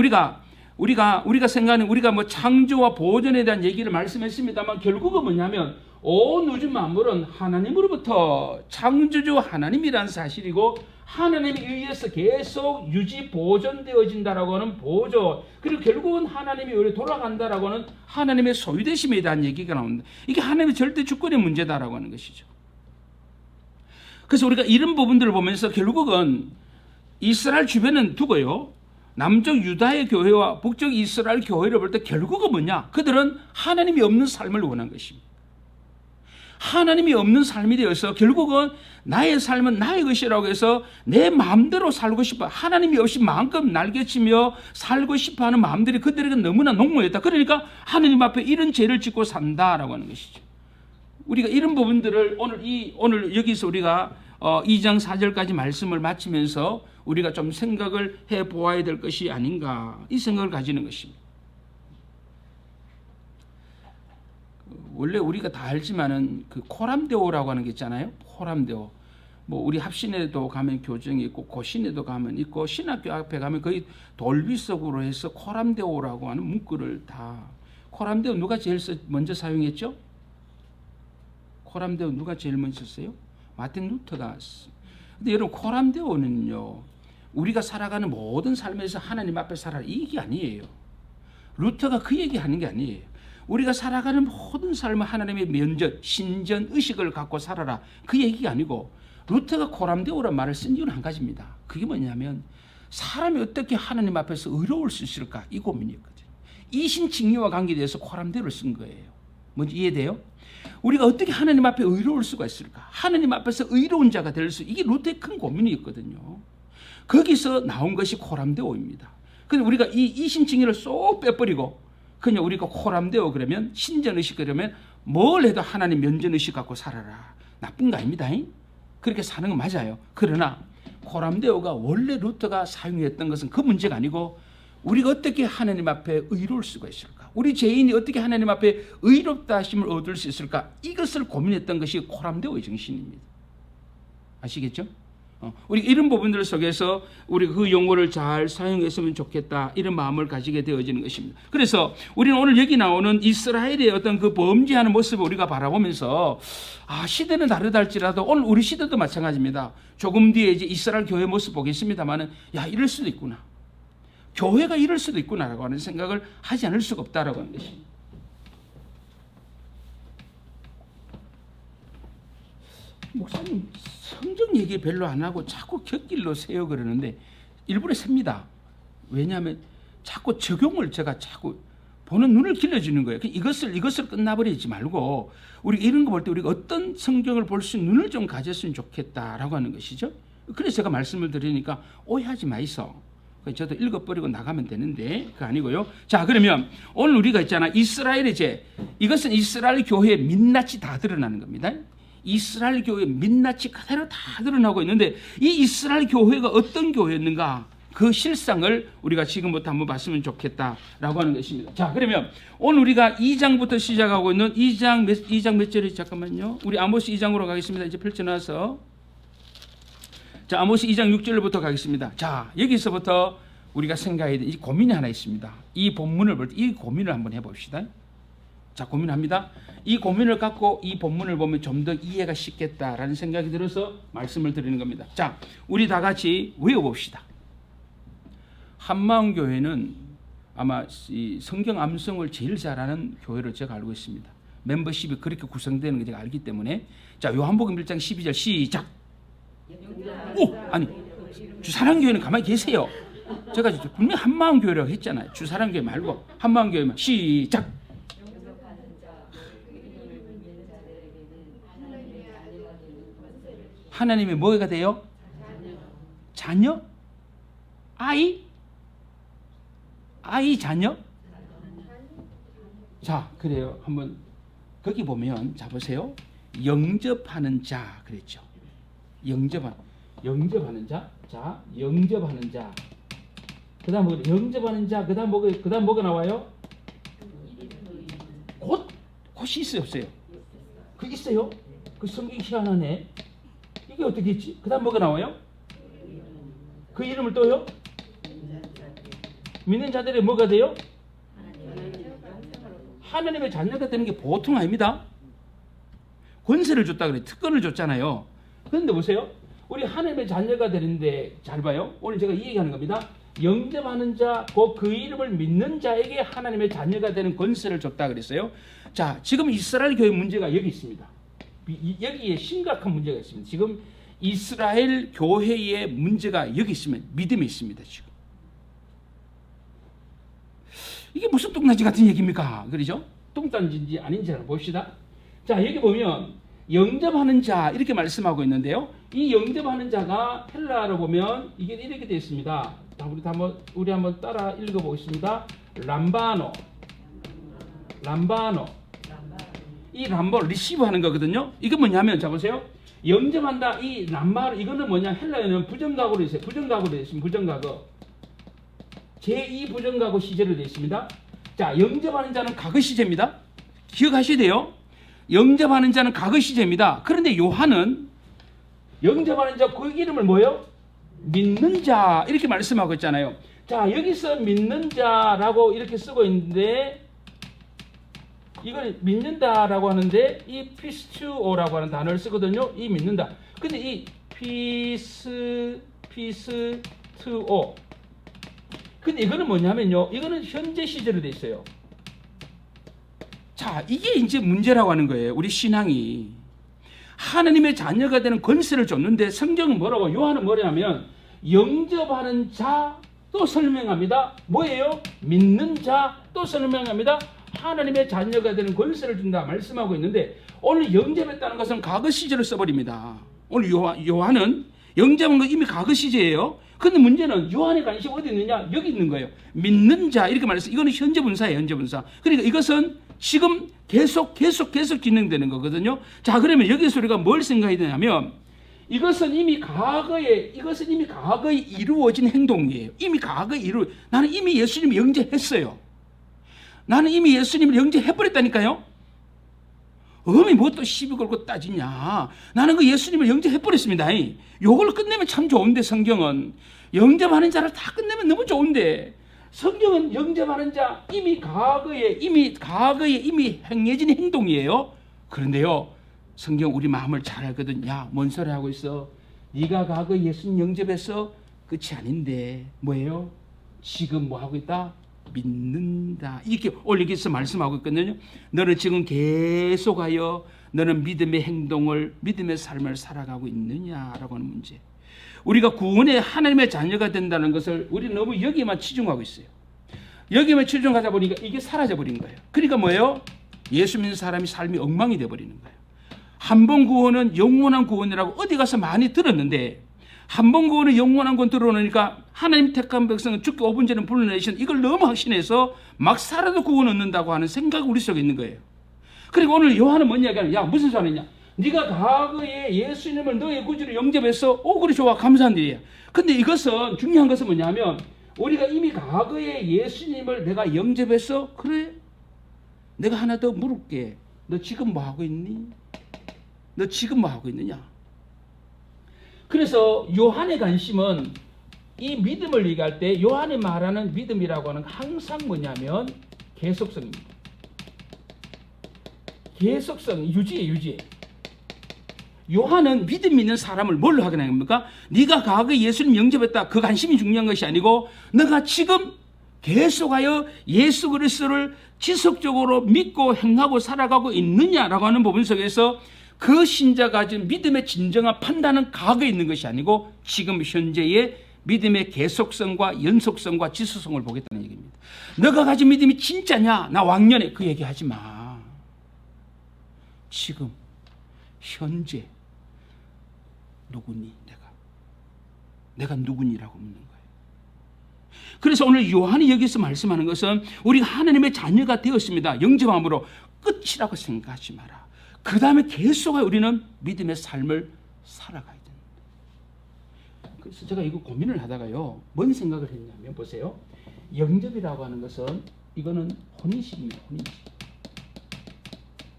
A: 우리가 생각하는 우리가 뭐 창조와 보존에 대한 얘기를 말씀했습니다만 결국은 뭐냐면 온 우주 만물은 하나님으로부터 창조주 하나님이라는 사실이고 하나님에 의해서 계속 유지 보존되어진다라고 하는 보존 그리고 결국은 하나님이 우리 돌아간다라고 하는 하나님의 소유되심에 대한 얘기가 나옵니다. 이게 하나님의 절대 주권의 문제다라고 하는 것이죠. 그래서 우리가 이런 부분들을 보면서 결국은 이스라엘 주변은 두고요. 남쪽 유다의 교회와 북쪽 이스라엘 교회를 볼 때 결국은 뭐냐? 그들은 하나님이 없는 삶을 원한 것입니다. 하나님이 없는 삶이 되어서 결국은 나의 삶은 나의 것이라고 해서 내 마음대로 살고 싶어 하나님이 없이 마음껏 날개치며 살고 싶어하는 마음들이 그들에게 너무나 농후했다. 그러니까 하나님 앞에 이런 죄를 짓고 산다라고 하는 것이죠. 우리가 이런 부분들을 오늘 여기서 우리가 2장 4절까지 말씀을 마치면서 우리가 좀 생각을 해보아야 될 것이 아닌가 이 생각을 가지는 것입니다. 원래 우리가 다 알지만은 그 코람데오라고 하는 게 있잖아요. 코람데오. 뭐 우리 합신에도 가면 교정이 있고 고신에도 가면 있고 신학교 앞에 가면 거의 돌비석으로 해서 코람데오라고 하는 문구를 다. 코람데오 누가 제일 먼저 사용했죠? 코람데오 누가 제일 먼저 썼어요? 마틴 루터가. 근데 여러분 코람데오는요. 우리가 살아가는 모든 삶에서 하나님 앞에 살아라 이 얘기 아니에요. 루터가 그 얘기하는 게 아니에요. 우리가 살아가는 모든 삶은 하나님의 면전, 신전, 의식을 갖고 살아라. 그 얘기가 아니고 루터가 코람데오란 말을 쓴 이유는 한 가지입니다. 그게 뭐냐면 사람이 어떻게 하나님 앞에서 의로울 수 있을까? 이 고민이었거든요. 이신칭의와 관계돼서 코람데오를 쓴 거예요. 뭔지 이해돼요? 우리가 어떻게 하나님 앞에 의로울 수가 있을까? 하나님 앞에서 의로운 자가 될 수 이게 루터의 큰 고민이었거든요. 거기서 나온 것이 코람데오입니다. 그래서 우리가 이 이신칭의를 쏙 빼버리고 그냥 우리가 코람데오 그러면 신전의식 그러면 뭘 해도 하나님 면전의식 갖고 살아라. 나쁜 거 아닙니다. 그렇게 사는 건 맞아요. 그러나 코람데오가 원래 루터가 사용했던 것은 그 문제가 아니고 우리가 어떻게 하나님 앞에 의로울 수가 있을까? 우리 죄인이 어떻게 하나님 앞에 의롭다 하심을 얻을 수 있을까? 이것을 고민했던 것이 코람데오의 정신입니다. 아시겠죠? 우리 이런 부분들 속에서 우리 그 용어를 잘 사용했으면 좋겠다 이런 마음을 가지게 되어지는 것입니다. 그래서 우리는 오늘 여기 나오는 이스라엘의 어떤 그 범죄하는 모습을 우리가 바라보면서 시대는 다르다 할지라도 오늘 우리 시대도 마찬가지입니다. 조금 뒤에 이제 이스라엘 교회 모습 보겠습니다만은 이럴 수도 있구나. 교회가 이럴 수도 있구나라고 하는 생각을 하지 않을 수가 없다라고 하는 것입니다. 목사님 성경 얘기 별로 안 하고 자꾸 곁길로 세요 그러는데 일부러 셉니다. 왜냐하면 자꾸 적용을 제가 자꾸 보는 눈을 길러주는 거예요. 이것을 끝나버리지 말고 우리 이런 거 볼 때 우리가 어떤 성경을 볼 수 있는 눈을 좀 가졌으면 좋겠다라고 하는 것이죠. 그래서 제가 말씀을 드리니까 오해하지 마이소. 저도 읽어버리고 나가면 되는데 그거 아니고요. 자, 그러면 오늘 우리가 있잖아 이스라엘의 죄. 이것은 이스라엘 교회의 민낯이 다 드러나는 겁니다. 이스라엘 교회의 민낯이 그대로 다 드러나고 있는데 이 이스라엘 교회가 어떤 교회였는가 그 실상을 우리가 지금부터 한번 봤으면 좋겠다라고 하는 것입니다. 자, 그러면 오늘 우리가 2장부터 시작하고 있는 2장 몇 절이 잠깐만요. 우리 아모스 2장으로 가겠습니다. 이제 펼쳐놔서 자, 아모스 2장 6절부터 가겠습니다. 자, 여기서부터 우리가 생각해야 될 이 고민이 하나 있습니다. 이 본문을 볼 때 이 고민을 한번 해봅시다. 자, 고민합니다. 이 고민을 갖고 이 본문을 보면 좀 더 이해가 쉽겠다라는 생각이 들어서 말씀을 드리는 겁니다. 자, 우리 다 같이 외워봅시다. 한마음교회는 아마 이 성경 암송을 제일 잘하는 교회로 제가 알고 있습니다. 멤버십이 그렇게 구성되는 걸 제가 알기 때문에 자, 요한복음 1장 12절 시작. 주사랑교회는 가만히 계세요. 제가 분명히 한마음교회라고 했잖아요. 주사랑교회 말고 한마음교회만. 시작. 하나님의 뭐가 돼요? 자녀? 아이? 아이 자녀? 자, 그래요. 한번 거기 보면 자 보세요. 영접하는 자 그랬죠. 영접하는 자. 자, 영접하는 자. 그다음 뭐 영접하는 자. 그다음 뭐가 나와요? 곧이 있어요, 없어요? 그 있어요? 그 성경이 희한하네. 이게 어떻게 있지? 그다음 뭐가 나와요? 그 이름을 또요? 믿는 자들이 뭐가 돼요? 하나님의 자녀가 되는 게 보통 아닙니다. 권세를 줬다 그래. 특권을 줬잖아요. 그런데 보세요. 우리 하나님의 자녀가 되는데 잘 봐요. 오늘 제가 이 얘기하는 겁니다. 영접하는 자, 곧 그 이름을 믿는 자에게 하나님의 자녀가 되는 권세를 줬다 그랬어요. 자, 지금 이스라엘 교회 문제가 여기 있습니다. 여기에 심각한 문제가 있습니다. 지금 이스라엘 교회의 문제가 여기 있으면 믿음이 있습니다. 지금 이게 무슨 똥단지 같은 얘기입니까? 그러죠? 똥단지인지 아닌지를 봅시다. 자, 여기 보면 영접하는 자 이렇게 말씀하고 있는데요. 이 영접하는 자가 헬라어로 보면 이게 이렇게 되어 있습니다. 우리 한번 따라 읽어보겠습니다. 람바노. 이 람보 리시브 하는 거거든요. 이게 뭐냐면 자 보세요. 영접한다. 이 람바노 이거는 뭐냐? 헬라어는 부정각어로 있어요. 부정각어로 되어 있습니다. 부정각어. 제2 부정각어 시제로 되어 있습니다. 자, 영접하는 자는 과거 시제입니다. 기억하셔야 돼요. 영접하는 자는 과거 시제입니다. 그런데 요한은 영접하는 자 그 이름을 뭐예요? 믿는 자 이렇게 말씀하고 있잖아요. 자, 여기서 믿는 자라고 이렇게 쓰고 있는데 이걸 믿는다라고 하는데 이 피스투오라고 하는 단어를 쓰거든요. 이 믿는다. 근데 이 피스투오 근데 이거는 뭐냐면요. 이거는 현재 시제로 돼 있어요. 자, 이게 이제 문제라고 하는 거예요. 우리 신앙이 하나님의 자녀가 되는 권세를 줬는데 성경은 뭐라고? 요한은 뭐냐면 영접하는 자 또 설명합니다. 뭐예요? 믿는 자 또 설명합니다. 하나님의 자녀가 되는 권세를 준다 말씀하고 있는데 오늘 영접했다는 것은 과거 시제로 써버립니다. 오늘 요한은 영접한 건 이미 과거 시제예요. 근데 문제는 요한의 관심이 어디 있느냐? 여기 있는 거예요. 믿는 자 이렇게 말해서 이거는 현재 분사예요. 현재 분사. 그러니까 이것은 지금 계속 진행되는 거거든요. 자, 그러면 여기서 우리가 뭘 생각해야 되냐면 이것은 이미 과거에 이루어진 행동이에요. 이미 과거에 나는 이미 예수님을 영접했어요. 나는 이미 예수님을 영접해버렸다니까요. 어미 뭐 또 시비 걸고 따지냐. 나는 그 예수님을 영접해버렸습니다. 요걸 끝내면 참 좋은데 성경은 영접하는 자를 다 끝내면 너무 좋은데 성경은 영접하는 자 이미 과거에 행해진 행동이에요. 그런데요 성경 우리 마음을 잘 알거든. 야, 뭔 소리 하고 있어? 네가 과거에 예수님 영접했어? 끝이 아닌데 뭐예요? 지금 뭐 하고 있다? 믿는다. 이렇게 올리기서 말씀하고 있거든요. 너는 지금 계속하여 너는 믿음의 행동을 믿음의 삶을 살아가고 있느냐라고 하는 문제. 우리가 구원의 하나님의 자녀가 된다는 것을 우리는 너무 여기에만 치중하고 있어요. 여기에만 치중하다 보니까 이게 사라져 버린 거예요. 그러니까 뭐예요? 예수 믿는 사람이 삶이 엉망이 돼 버리는 거예요. 한 번 구원은 영원한 구원이라고 어디 가서 많이 들었는데 한 번 구원은 영원한 구원 들어오니까 하나님 택한 백성은 죽기 5분 전에 불러내신 이걸 너무 확신해서 막 살아도 구원 얻는다고 하는 생각이 우리 속에 있는 거예요. 그리고 오늘 요한은 뭔 이야기하냐? 야, 무슨 소리냐? 네가 과거에 예수님을 너의 구주로 영접했어? 그래 좋아, 감사한 일이야. 근데 이것은 중요한 것은 뭐냐면 우리가 이미 과거에 예수님을 내가 영접했어? 그래? 내가 하나 더 물을게. 너 지금 뭐 하고 있니? 너 지금 뭐 하고 있느냐? 그래서 요한의 관심은 이 믿음을 얘기할 때 요한이 말하는 믿음이라고 하는 항상 뭐냐면 계속성입니다. 계속성, 유지해. 요한은 믿음 있는 사람을 뭘로 하게 됩니까? 네가 과거에 예수님 영접했다. 그 관심이 중요한 것이 아니고 너가 지금 계속하여 예수 그리스도를 지속적으로 믿고 행하고 살아가고 있느냐라고 하는 부분 속에서 그 신자가 가진 믿음의 진정한 판단은 과거에 있는 것이 아니고 지금 현재의 믿음의 계속성과 연속성과 지속성을 보겠다는 얘기입니다. 너가 가진 믿음이 진짜냐? 나 왕년에 그 얘기하지 마. 지금 현재 누구니? 내가 누구니라고 묻는 거예요. 그래서 오늘 요한이 여기서 말씀하는 것은 우리가 하나님의 자녀가 되었습니다. 영접함으로 끝이라고 생각하지 마라. 그 다음에 계속해서 우리는 믿음의 삶을 살아가야 된다. 그래서 제가 이거 고민을 하다가요, 뭔 생각을 했냐면, 보세요. 영접이라고 하는 것은 이거는 혼인식입니다.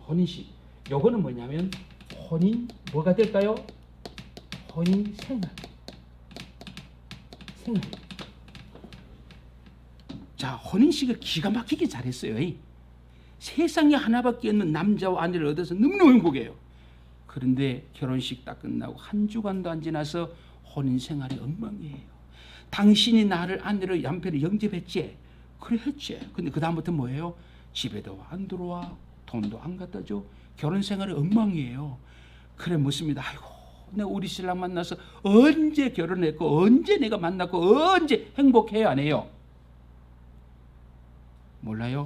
A: 혼인식. 요거는 뭐냐면 혼인 뭐가 될까요? 혼인 생활. 자, 혼인식을 기가 막히게 잘했어요. 세상에 하나밖에 없는 남자와 아내를 얻어서 너무너무 행복해요. 그런데 결혼식 딱 끝나고 한 주간도 안 지나서 혼인 생활이 엉망이에요. 당신이 나를 아내로 남편을 영접했지? 그래 했지. 근데 그 다음부터 뭐예요? 집에도 안 들어와, 돈도 안 갖다 줘. 결혼 생활이 엉망이에요. 그래 묻습니다. 아이고, 내가 우리 신랑 만나서 언제 결혼했고 언제 내가 만났고 언제 행복해요 안 해요? 몰라요?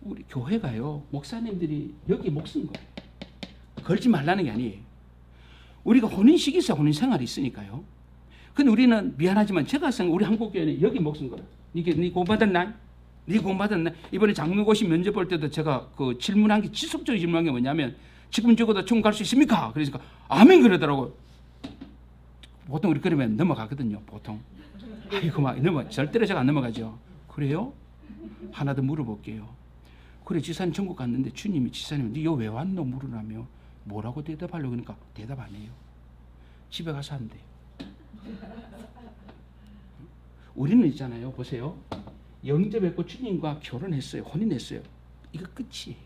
A: 우리 교회가요, 목사님들이 여기 목숨 거예요. 걸지 말라는 게 아니에요. 우리가 혼인식이 있어, 혼인생활이 있으니까요. 근데 우리는 미안하지만 제가 생각 우리 한국교회는 여기 목숨 걸어요. 네 공부받았나? 네 공부받았나? 이번에 장로고시 면접 볼 때도 제가 그 질문한 게, 지속적으로 질문한 게 뭐냐면, 지금 적어도 천국 갈 수 있습니까? 그러니까 아멘 그러더라고요. 보통 우리 그러면 넘어가거든요. 보통. 아이고 막 절대로 제가 안 넘어가죠. 그래요? 하나 더 물어볼게요. 그래, 지사님 천국 갔는데 주님이 지사님 너 왜 왔노? 물으라며 뭐라고 대답하려고 그러니까 대답 안 해요. 집에 가서 한대요. 우리는 있잖아요. 보세요. 영접했고 주님과 결혼했어요. 혼인했어요. 이거 끝이에요.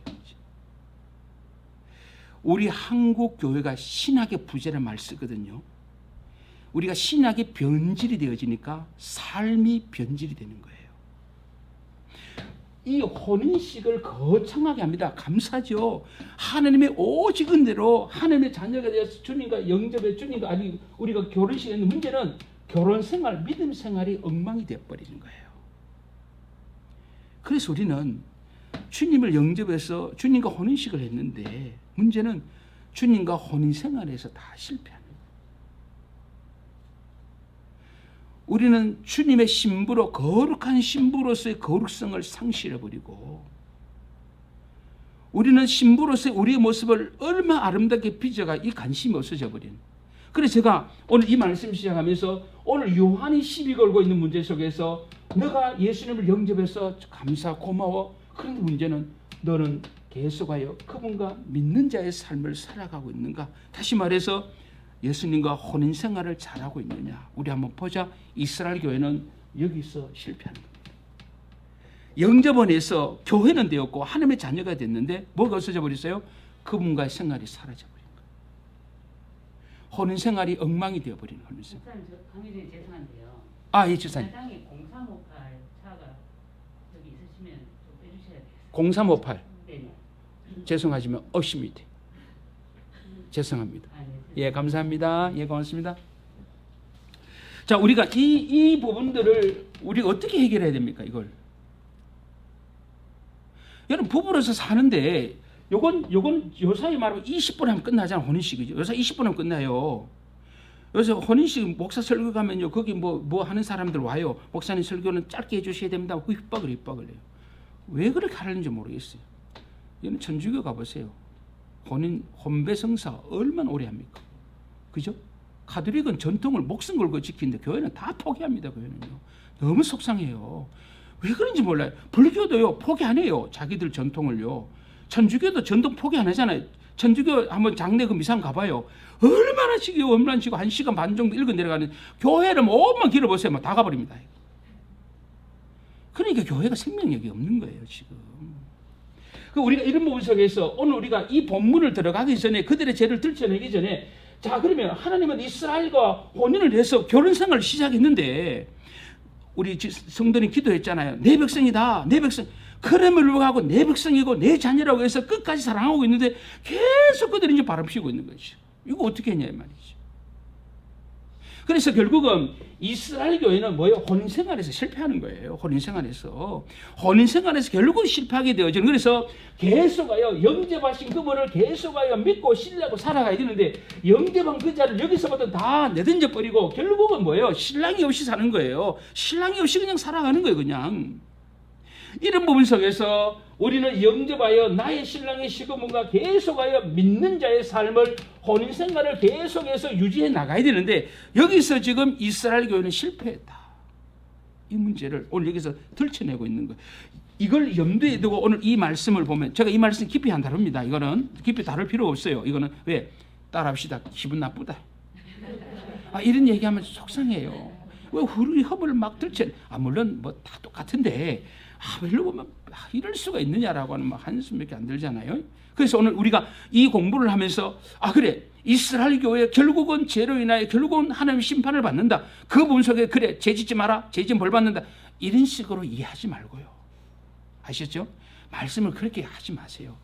A: 우리 한국 교회가 신학의 부재를 말 쓰거든요. 우리가 신학이 변질이 되어지니까 삶이 변질이 되는 거예요. 이 혼인식을 거창하게 합니다. 감사죠. 하나님의 오직 은혜로 하나님의 자녀가 되어서 주님과 영접해 주님과 아니 우리가 결혼식에 있는 문제는 결혼 생활, 믿음 생활이 엉망이 되어버리는 거예요. 그래서 우리는 주님을 영접해서 주님과 혼인식을 했는데 문제는 주님과 혼인 생활에서 다 실패하는 거예요. 우리는 주님의 신부로, 거룩한 신부로서의 거룩성을 상실해버리고, 우리는 신부로서의 우리의 모습을 얼마나 아름답게 빚어가 이 관심이 없어져 버린. 그래서 제가 오늘 이 말씀 시작하면서 오늘 요한이 시비 걸고 있는 문제 속에서 너가 예수님을 영접해서 감사 고마워. 그런데 문제는 너는 계속하여 그분과 믿는 자의 삶을 살아가고 있는가? 다시 말해서 예수님과 혼인 생활을 잘하고 있느냐? 우리 한번 보자. 이스라엘 교회는 여기서 실패하는 겁니다. 영접원에서 교회는 되었고 하나님의 자녀가 됐는데 뭐가 없어져 버렸어요? 그분과의 생활이 사라져 버린 거예요. 혼인 생활이 엉망이 되어 버리는 혼인 생활.
B: 목사님, 저 강의중에 죄송한데요.
A: 예, 지사님.
B: 마당에 0358 차가 여기 있으시면 좀 빼주셔야 돼요.
A: 0358.
B: 네.
A: 죄송하지만 없습니다. 죄송합니다.
B: 네.
A: 예, 감사합니다. 예, 고맙습니다. 자, 우리가 이 부분들을 우리가 어떻게 해결해야 됩니까? 이걸. 여러분, 부부로서 사는데 요건 요사이 말하면 20분 하면 끝나잖아. 혼인식이죠. 요사 20분 하면 끝나요. 그래서 혼인식 목사 설교 가면요, 거기 뭐 하는 사람들 와요. 목사님 설교는 짧게 해주셔야 됩니다. 그 협박을 해요. 왜 그렇게 하는지 모르겠어요. 여러분 천주교 가보세요. 혼배 성사 얼마나 오래 합니까? 그죠? 가톨릭은 전통을 목숨 걸고 지키는데 교회는 다 포기합니다. 교회는요. 너무 속상해요. 왜 그런지 몰라요. 불교도요 포기 안 해요. 자기들 전통을요. 천주교도 전통 포기 안 하잖아요. 천주교 한번 장례 그 미상 가봐요. 얼마나 지겨워, 얼마나 지고 1시간 반 정도 읽어 내려가는. 교회를 뭐만 길어보세요. 다 가버립니다. 그러니까 교회가 생명력이 없는 거예요 지금. 우리가 이런 부분 속에서 오늘 우리가 이 본문을 들어가기 전에 그들의 죄를 들춰내기 전에, 자 그러면 하나님은 이스라엘과 혼인을 해서 결혼 생활을 시작했는데 우리 성도님 기도했잖아요. 내 백성이다, 내 백성. 그럼을 불구하고 내 백성이고 내 자녀라고 해서 끝까지 사랑하고 있는데 계속 그들이 이제 바람 피우고 있는 거죠. 이거 어떻게 했냐 이 말이죠. 그래서 결국은 이스라엘 교회는 뭐예요? 혼인생활에서 실패하는 거예요. 혼인생활에서 결국 실패하게 되어지는. 그래서 계속하여 영접하신 그분을 계속하여 믿고 신뢰하고 살아가야 되는데 영접한 그 자를 여기서부터 다 내던져 버리고 결국은 뭐예요? 신랑이 없이 사는 거예요. 신랑이 없이 그냥 살아가는 거예요. 그냥. 이런 부분 속에서 우리는 영접하여 나의 신랑의 시구문과 계속하여 믿는 자의 삶을 혼인생활을 계속해서 유지해 나가야 되는데 여기서 지금 이스라엘 교회는 실패했다. 이 문제를 오늘 여기서 들춰내고 있는 거예요. 이걸 염두에 두고 오늘 이 말씀을 보면 제가 이 말씀 깊이 안 다룹니다. 이거는 깊이 다룰 필요 없어요. 이거는 왜? 따라합시다. 기분 나쁘다. 이런 얘기하면 속상해요. 왜 우리 허물을 막 들춰? 물론 뭐 다 똑같은데 별로 보면 이럴 수가 있느냐라고 하는 막 한숨밖에 안 들잖아요. 그래서 오늘 우리가 이 공부를 하면서 그래 이스라엘 교회 결국은 죄로 인하여 결국은 하나님의 심판을 받는다. 그 부분 속에 그래 죄짓지 마라. 죄짓면 벌 받는다. 이런 식으로 이해하지 말고요. 아시겠죠? 말씀을 그렇게 하지 마세요.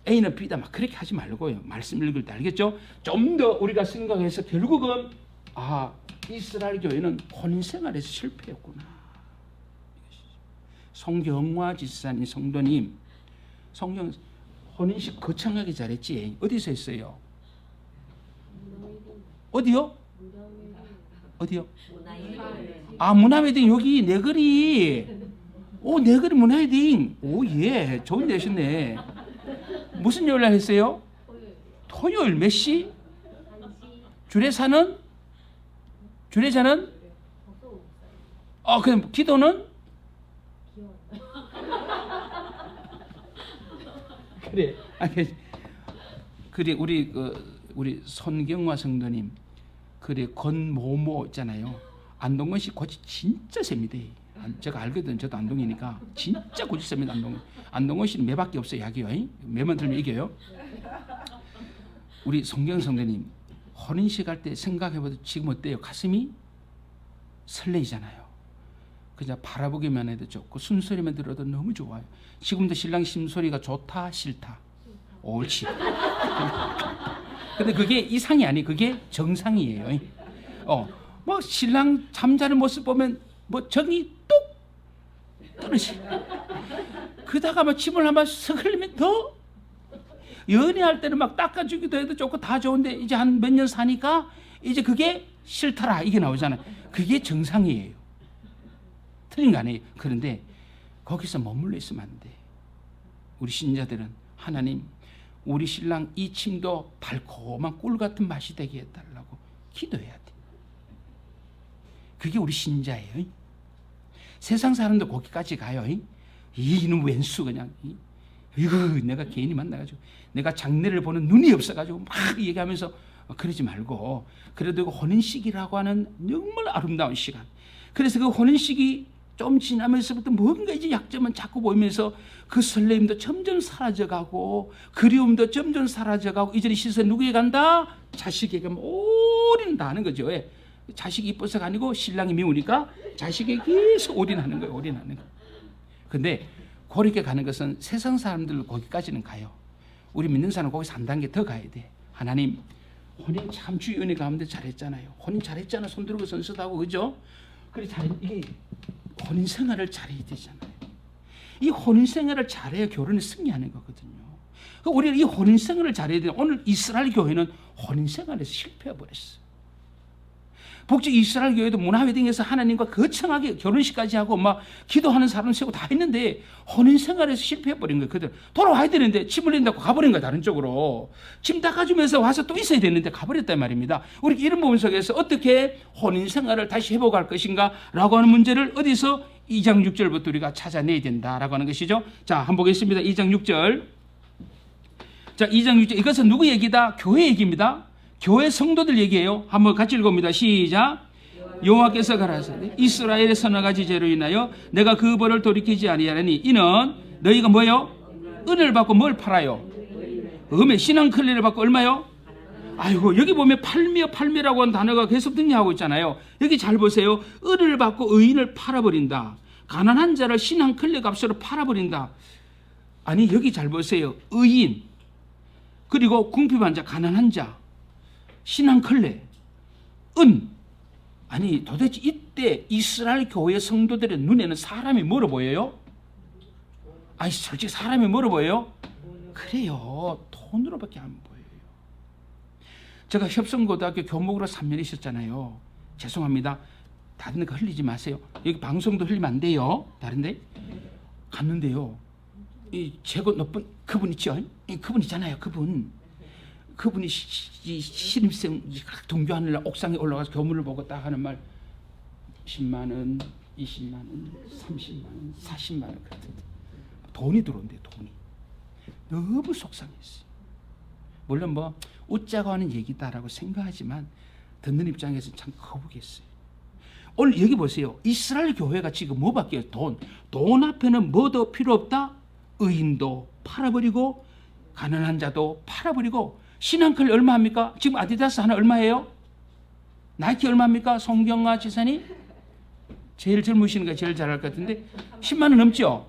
A: A는 B다 막 그렇게 하지 말고요. 말씀 읽을 때 알겠죠? 좀 더 우리가 생각해서 결국은 이스라엘 교회는 혼인생활에서 실패했구나. 송경화 지사님 성도님 성경 혼인식 거창하게 잘했지. 어디서 했어요? 어디요? 문화웨딩 여기 내거리. 내거리 문화웨딩. 예, 좋은 데 하셨네. 무슨 요일 날 했어요? 토요일 몇 시? 주례사는? 그럼 기도는? 그래 우리 손경화 성도님 권모모 있잖아요. 안동건 씨 고집 진짜 셉니다. 제가 알거든. 저도 안동이니까 진짜 고집 셉니다. 안동건 씨는 매밖에 없어요. 약이요. 매만 들면 이겨요. 우리 손경 성도님 혼인식 할 때 생각해봐도 지금 어때요? 가슴이 설레이잖아요. 그냥 바라보기만 해도 좋고 순소리만 들어도 너무 좋아요. 지금도 신랑 심소리가 좋다 싫다? 옳지. 근데 그게 이상이 아니, 그게 정상이에요. 신랑 잠자는 모습 보면 정이 뚝 떨어지. 그다가 침을 한번 쓱 흘리면 더 연애할 때는 막 닦아주기도 해도 좋고 다 좋은데 이제 한 몇 년 사니까 이제 그게 싫더라 이게 나오잖아요. 그게 정상이에요. 틀린 거 아니에요. 그런데 거기서 머물러 있으면 안 돼. 우리 신자들은 하나님 우리 신랑 이 침도 달콤한 꿀 같은 맛이 되게 해달라고 기도해야 돼. 그게 우리 신자예요. 세상 사람도 거기까지 가요. 이놈 왼수 그냥 내가 괜히 만나가지고 내가 장래를 보는 눈이 없어가지고 막 얘기하면서 그러지 말고 그래도 혼인식이라고 하는 정말 아름다운 시간. 그래서 그 혼인식이 좀 지나면서부터 뭔가 이제 약점은 자꾸 보이면서 그 설레임도 점점 사라져가고 그리움도 점점 사라져가고 이제 시선 누구에게 간다? 자식에게 올인다 하는 거죠. 왜? 자식이 이뻐서가 아니고 신랑이 미우니까 자식에게 계속 올인하는 거예요. 올인하는 거. 근데 그렇게 가는 것은 세상 사람들 거기까지는 가요. 우리 믿는 사람은 거기서 한 단계 더 가야 돼. 하나님 혼인 참 주의 은혜 가운데 잘했잖아요. 혼인 잘했잖아. 손 들고 선서하고 그죠? 그래 이게 혼인 생활을 잘해야 되잖아요. 이 혼인 생활을 잘해야 결혼에 승리하는 거거든요. 우리는 이 혼인 생활을 잘해야 돼요. 오늘 이스라엘 교회는 혼인 생활에서 실패해 버렸어. 북쪽 이스라엘 교회도 문화웨딩에서 하나님과 거창하게 결혼식까지 하고 막 기도하는 사람 세고 다 했는데 혼인 생활에서 실패해 버린 거예요. 그들 돌아와야 되는데 침 흘린다고 가버린 거야. 다른 쪽으로 침 닦아주면서 와서 또 있어야 되는데 가버렸단 말입니다. 우리 이런 부분 속에서 어떻게 혼인 생활을 다시 회복할 것인가 라고 하는 문제를 어디서 2장 6절부터 우리가 찾아내야 된다라고 하는 것이죠. 자, 한번 보겠습니다. 2장 6절. 자, 2장 6절. 이것은 누구 얘기다? 교회 얘기입니다. 교회 성도들 얘기예요. 한번 같이 읽어봅니다. 시작. 여호와께서 가라사대 이스라엘의 서너 가지 죄로 인하여 내가 그 벌을 돌이키지 아니하리니 이는 너희가 뭐예요? 은혜를 받고 뭘 팔아요? 음에 신앙클레를 받고 얼마요? 아이고 여기 보면 팔매라고 하는 단어가 계속 등장하고 있잖아요. 여기 잘 보세요. 은혜를 받고 의인을 팔아버린다. 가난한 자를 신앙클레 값으로 팔아버린다. 아니 여기 잘 보세요. 의인 그리고 궁핍한 자 가난한 자 신앙클레, 은, 아니 도대체 이때 이스라엘 교회 성도들의 눈에는 사람이 멀어 보여요? 아니 솔직히 사람이 멀어 보여요? 그래요. 돈으로밖에 안 보여요. 제가 협성고등학교 교목으로 3년 있었잖아요. 죄송합니다. 다른 데 흘리지 마세요. 여기 방송도 흘리면 안 돼요. 다른데 갔는데요. 이 재고 높은 그분 있죠? 그분 있잖아요. 그분이 신입생 동교하는 날 옥상에 올라가서 교문을 보고 딱 하는 말 10만 원, 20만 원, 30만 원, 40만 원 그랬는데 돈이 들어온대요. 돈이. 너무 속상했어요. 물론 뭐 웃자고 하는 얘기다라고 생각하지만 듣는 입장에서 참 거북했어요. 오늘 여기 보세요. 이스라엘 교회가 지금 뭐밖에 돈 앞에는 뭐도 필요 없다. 의인도 팔아버리고 가난한 자도 팔아버리고 신앙클 얼마합니까? 지금 아디다스 하나 얼마예요? 나이키 얼마입니까? 송경아 지사님? 제일 젊으시는 거 제일 잘할 것 같은데 10만 원 넘죠?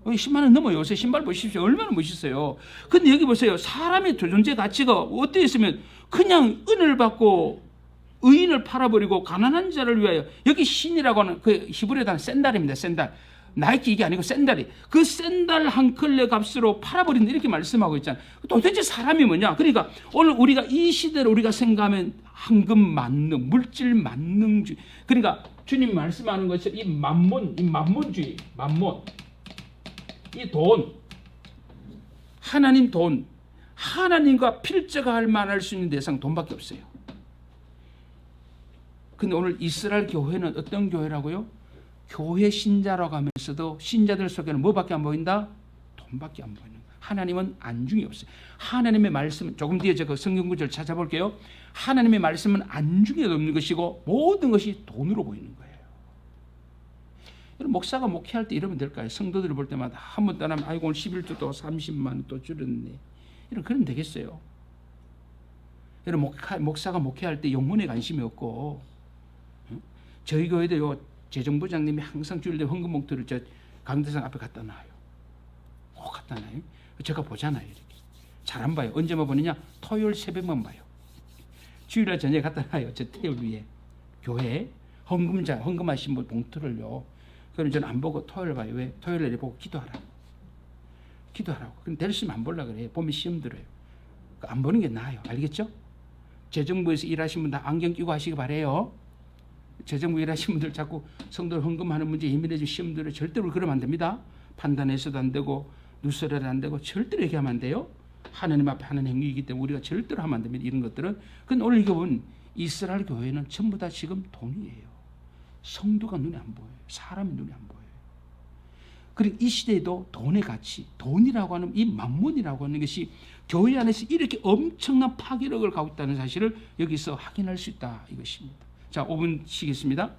A: 10만 원 넘어요. 요새 신발 보십시오. 얼마나 멋있어요. 근데 여기 보세요. 사람의 존재 가치가 어떻게 있으면 그냥 은을 받고 의인을 팔아버리고 가난한 자를 위하여 여기 신이라고 하는 그 히브리어 단어 샌달입니다. 샌달. 나이키 이게 아니고 샌달이. 그 샌달 한 컬레 값으로 팔아버린다 이렇게 말씀하고 있잖아요. 도대체 사람이 뭐냐? 그러니까 오늘 우리가 이 시대를 우리가 생각하면 황금 만능, 물질 만능주의. 그러니까 주님 말씀하는 것처럼 이 만몬주의, 만몬. 이 돈, 하나님 돈, 하나님과 필적할 만할 수 있는 대상 돈밖에 없어요. 근데 오늘 이스라엘 교회는 어떤 교회라고요? 교회 신자라고 하면서도 신자들 속에는 뭐밖에 안 보인다? 돈밖에 안 보이는. 하나님은 안중이 없어요. 하나님의 말씀은 조금 뒤에 제가 성경 구절 찾아볼게요. 하나님의 말씀은 안중이 없는 것이고 모든 것이 돈으로 보이는 거예요. 목사가 목회할 때 이러면 될까요? 성도들을 볼 때마다 한 번 떠나면 아이고 오늘 11조 또 30만 원 또 줄였네. 그러면 되겠어요. 여러분 목사가 목회할 때 영혼에 관심이 없고 저희 교회도요. 재정부장님이 항상 주일 때 헌금 봉투를 저 강대상 앞에 갖다 놔요. 꼭 갖다 놔요. 제가 보잖아요. 이렇게. 잘 안 봐요. 언제만 보느냐? 토요일 새벽만 봐요. 주일날 저녁에 갖다 놔요. 저 테이블 위에. 교회에 헌금하신 분 봉투를요. 그럼 저는 안 보고 토요일 봐요. 왜? 토요일에 보고 기도하라고. 그럼 될 수 있으면 안 보려고 그래요. 보면 시험 들어요. 안 보는 게 나아요. 알겠죠? 재정부에서 일하시는 분 다 안경 끼고 하시기 바래요. 재정부 일하시는 분들 자꾸 성도 헌금하는 문제 예민해지고 시험 들어요. 절대로 그러면 안 됩니다. 판단해서도 안 되고 누설해도 안 되고 절대로 얘기하면 안 돼요. 하나님 앞에 하는 행위이기 때문에 우리가 절대로 하면 안 됩니다. 이런 것들은. 근데 오늘 이거 보면 이스라엘 교회는 전부 다 지금 돈이에요. 성도가 눈에 안 보여요. 사람이 눈에 안 보여요. 그리고 이 시대에도 돈의 가치, 돈이라고 하는 이 만몬이라고 하는 것이 교회 안에서 이렇게 엄청난 파괴력을 갖고 있다는 사실을 여기서 확인할 수 있다 이것입니다. 자, 5분 쉬겠습니다.